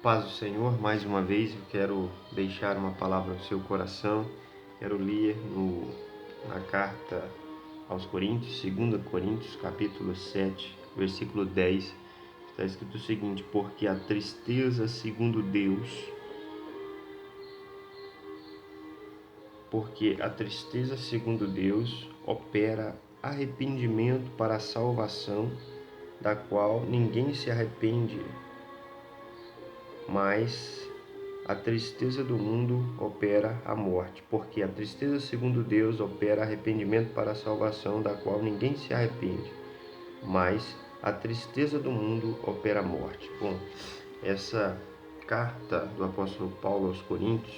Paz do Senhor, mais uma vez eu quero deixar uma palavra no seu coração. Quero ler na carta aos Coríntios, 2 Coríntios, capítulo 7, versículo 10. Está escrito o seguinte: porque a tristeza segundo Deus opera arrependimento para a salvação, da qual ninguém se arrepende, mas a tristeza do mundo opera a morte. Porque a tristeza segundo Deus opera arrependimento para a salvação, da qual ninguém se arrepende, mas a tristeza do mundo opera a morte. Bom, essa carta do apóstolo Paulo aos Coríntios,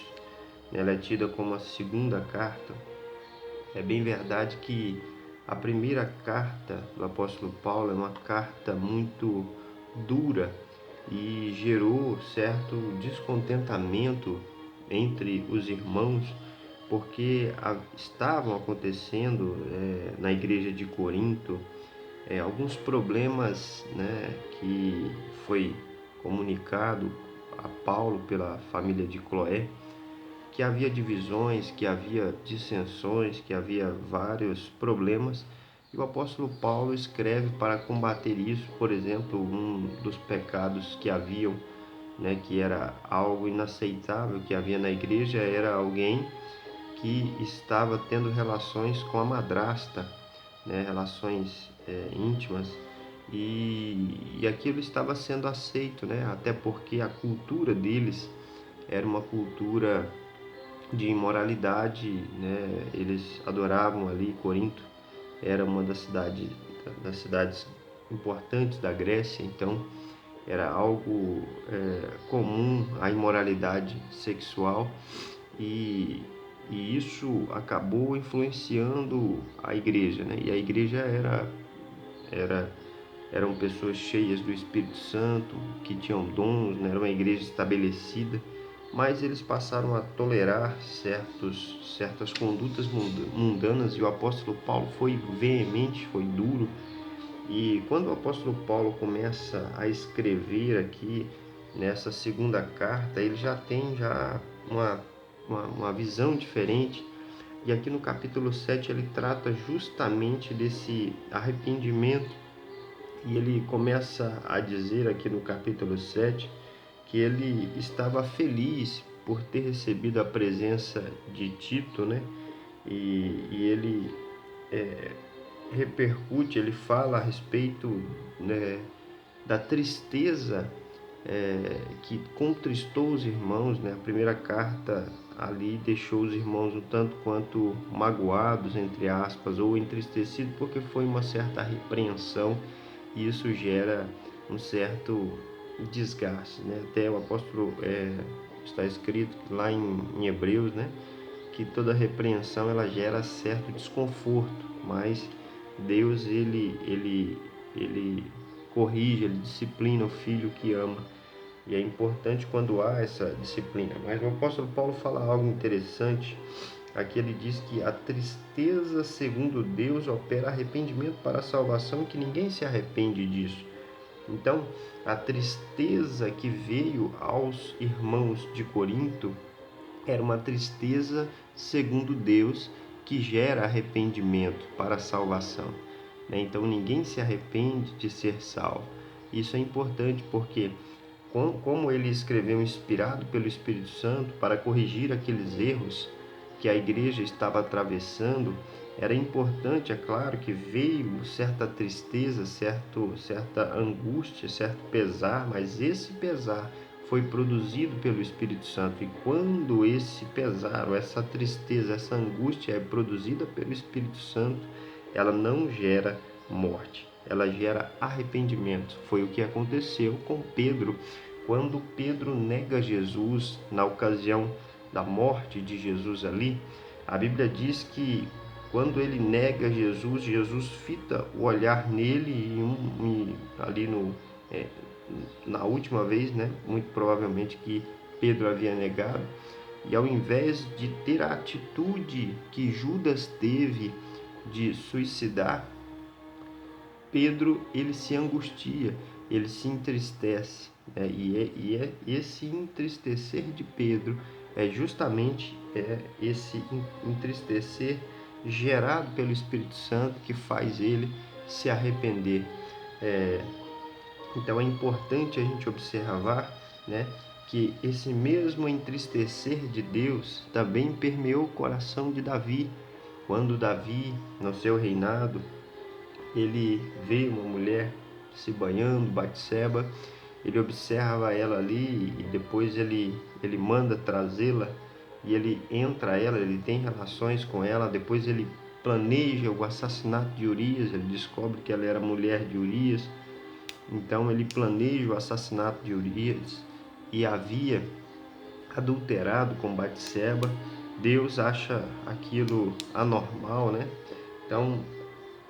ela é tida como a segunda carta. É bem verdade que a primeira carta do apóstolo Paulo é uma carta muito dura e gerou certo descontentamento entre os irmãos, porque estavam acontecendo na igreja de Corinto alguns problemas, que foi comunicado a Paulo pela família de Cloé, que havia divisões, que havia dissensões, que havia vários problemas. E o apóstolo Paulo escreve para combater isso. Por exemplo, um dos pecados que haviam, que era algo inaceitável que havia na igreja, era alguém que estava tendo relações com a madrasta, relações íntimas, e aquilo estava sendo aceito, até porque a cultura deles era uma cultura de imoralidade, Eles adoravam ali. Corinto era uma das cidades importantes da Grécia, então era algo comum a imoralidade sexual, e isso acabou influenciando a igreja, E a igreja eram pessoas cheias do Espírito Santo, que tinham dons, Era uma igreja estabelecida, mas eles passaram a tolerar certas condutas mundanas, e o apóstolo Paulo foi veemente, foi duro. E quando o apóstolo Paulo começa a escrever aqui nessa segunda carta, ele já tem uma visão diferente. E aqui no capítulo 7 ele trata justamente desse arrependimento, e ele começa a dizer aqui no capítulo 7 que ele estava feliz por ter recebido a presença de Tito, E ele repercute, ele fala a respeito, da tristeza que contristou os irmãos, A primeira carta ali deixou os irmãos um tanto quanto magoados, entre aspas, ou entristecidos, porque foi uma certa repreensão, e isso gera um certo desgaste, Até o apóstolo está escrito lá em Hebreus, que toda repreensão ela gera certo desconforto, mas Deus ele corrige, ele disciplina o filho que ama, e é importante quando há essa disciplina. Mas o apóstolo Paulo fala algo interessante. Aqui ele diz que a tristeza segundo Deus opera arrependimento para a salvação, que ninguém se arrepende disso. Então, a tristeza que veio aos irmãos de Corinto era uma tristeza segundo Deus, que gera arrependimento para a salvação, Então, ninguém se arrepende de ser salvo. Isso é importante porque, como ele escreveu inspirado pelo Espírito Santo para corrigir aqueles erros que a igreja estava atravessando, era importante, é claro, que veio certa tristeza, certa angústia, certo pesar, mas esse pesar foi produzido pelo Espírito Santo. E quando esse pesar, ou essa tristeza, essa angústia é produzida pelo Espírito Santo, ela não gera morte, ela gera arrependimento. Foi o que aconteceu com Pedro, quando Pedro nega Jesus na ocasião da morte de Jesus ali. A Bíblia diz que quando ele nega Jesus, Jesus fita o olhar nele, e ali na última vez, muito provavelmente que Pedro havia negado, e ao invés de ter a atitude que Judas teve de suicidar, Pedro ele se angustia, ele se entristece, né? E esse entristecer de Pedro é justamente esse entristecer gerado pelo Espírito Santo que faz ele se arrepender. Então é importante a gente observar, né, que esse mesmo entristecer de Deus também permeou o coração de Davi. Quando Davi, no seu reinado, ele vê uma mulher se banhando, Batseba, ele observa ela ali e depois ele manda trazê-la e ele entra a ela, ele tem relações com ela, depois ele planeja o assassinato de Urias, ele descobre que ela era mulher de Urias, então ele planeja o assassinato de Urias e havia adulterado com Batseba. Deus acha aquilo anormal, né? Então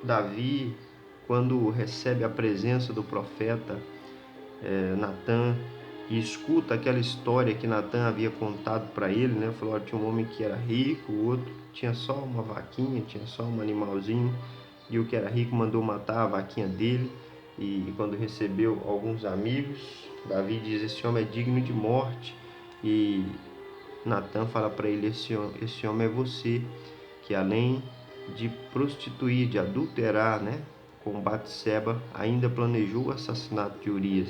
Davi, quando recebe a presença do profeta Natã e escuta aquela história que Natã havia contado para ele, né? Falou: tinha um homem que era rico, o outro tinha só uma vaquinha, tinha só um animalzinho, e o que era rico mandou matar a vaquinha dele. E quando recebeu alguns amigos, Davi diz: esse homem é digno de morte. E Natã fala para ele: esse homem é você, que além de prostituir, de adulterar, né, com Batseba, ainda planejou o assassinato de Urias.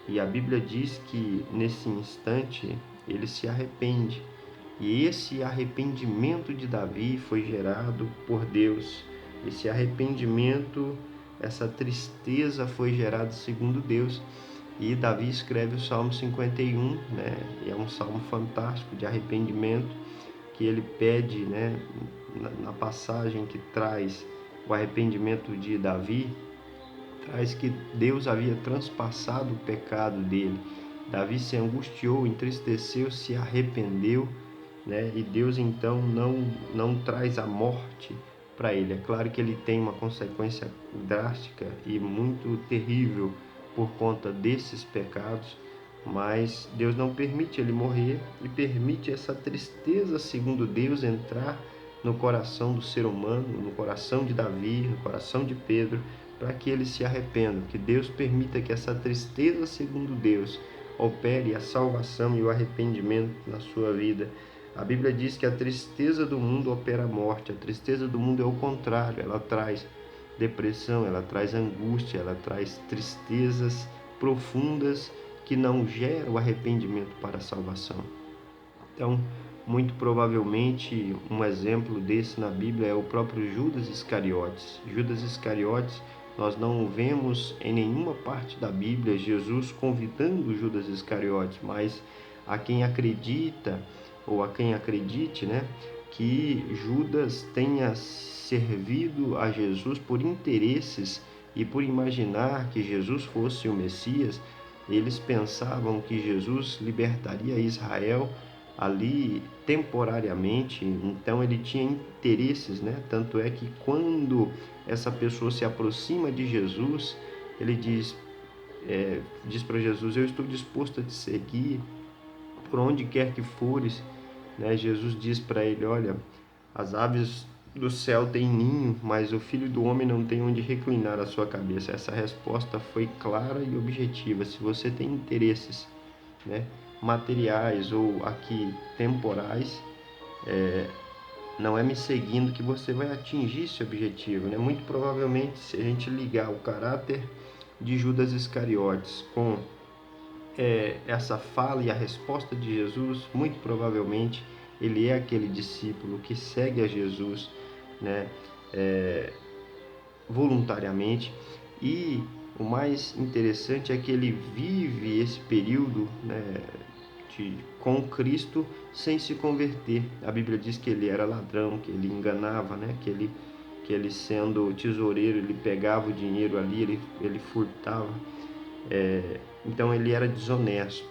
E a Bíblia diz que nesse instante ele se arrepende. E esse arrependimento de Davi foi gerado por Deus. Esse arrependimento, essa tristeza foi gerada segundo Deus. E Davi escreve o Salmo 51, né? E é um salmo fantástico de arrependimento, que ele pede, né, na passagem que traz o arrependimento de Davi, traz que Deus havia transpassado o pecado dele. Davi se angustiou, entristeceu, se arrependeu, né? E Deus então não traz a morte para ele. É claro que ele tem uma consequência drástica e muito terrível por conta desses pecados, mas Deus não permite ele morrer e permite essa tristeza, segundo Deus, entrar no coração do ser humano, no coração de Davi, no coração de Pedro, para que eles se arrependam, que Deus permita que essa tristeza, segundo Deus, opere a salvação e o arrependimento na sua vida. A Bíblia diz que a tristeza do mundo opera a morte. A tristeza do mundo é o contrário, ela traz depressão, ela traz angústia, ela traz tristezas profundas que não geram arrependimento para a salvação. Então, muito provavelmente, um exemplo desse na Bíblia é o próprio Judas Iscariotes. Judas Iscariotes, nós não vemos em nenhuma parte da Bíblia Jesus convidando Judas Iscariotes, mas a quem acredita, ou a quem acredite, né, que Judas tenha servido a Jesus por interesses e por imaginar que Jesus fosse o Messias, eles pensavam que Jesus libertaria Israel ali temporariamente, então ele tinha interesses, né? Tanto é que quando essa pessoa se aproxima de Jesus, ele diz para Jesus: eu estou disposto a te seguir por onde quer que fores, né? Jesus diz para ele: olha, as aves do céu têm ninho, mas o Filho do Homem não tem onde reclinar a sua cabeça. Essa resposta foi clara e objetiva. Se você tem interesses, né, materiais ou aqui temporais, não é me seguindo que você vai atingir esse objetivo, né? Muito provavelmente, se a gente ligar o caráter de Judas Iscariotes com essa fala e a resposta de Jesus, muito provavelmente ele é aquele discípulo que segue a Jesus, né, voluntariamente. E o mais interessante é que ele vive esse período, né, com Cristo sem se converter. A Bíblia diz que ele era ladrão, que ele enganava, né, que ele sendo tesoureiro, ele pegava o dinheiro ali, ele furtava. Então ele era desonesto.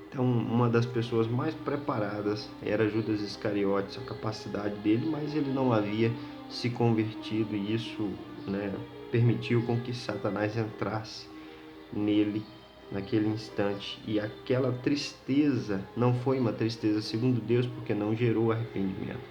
Então, uma das pessoas mais preparadas era Judas Iscariotes, a capacidade dele, mas ele não havia se convertido, e isso, né, permitiu com que Satanás entrasse nele naquele instante. E aquela tristeza não foi uma tristeza segundo Deus, porque não gerou arrependimento.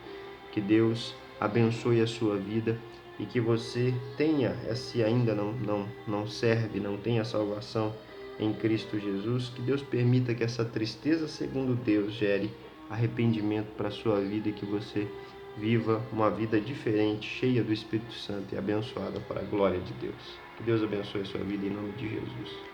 Que Deus abençoe a sua vida e que você tenha, se ainda não serve, não tem a salvação em Cristo Jesus, que Deus permita que essa tristeza segundo Deus gere arrependimento para a sua vida e que você viva uma vida diferente, cheia do Espírito Santo e abençoada para a glória de Deus. Que Deus abençoe a sua vida em nome de Jesus.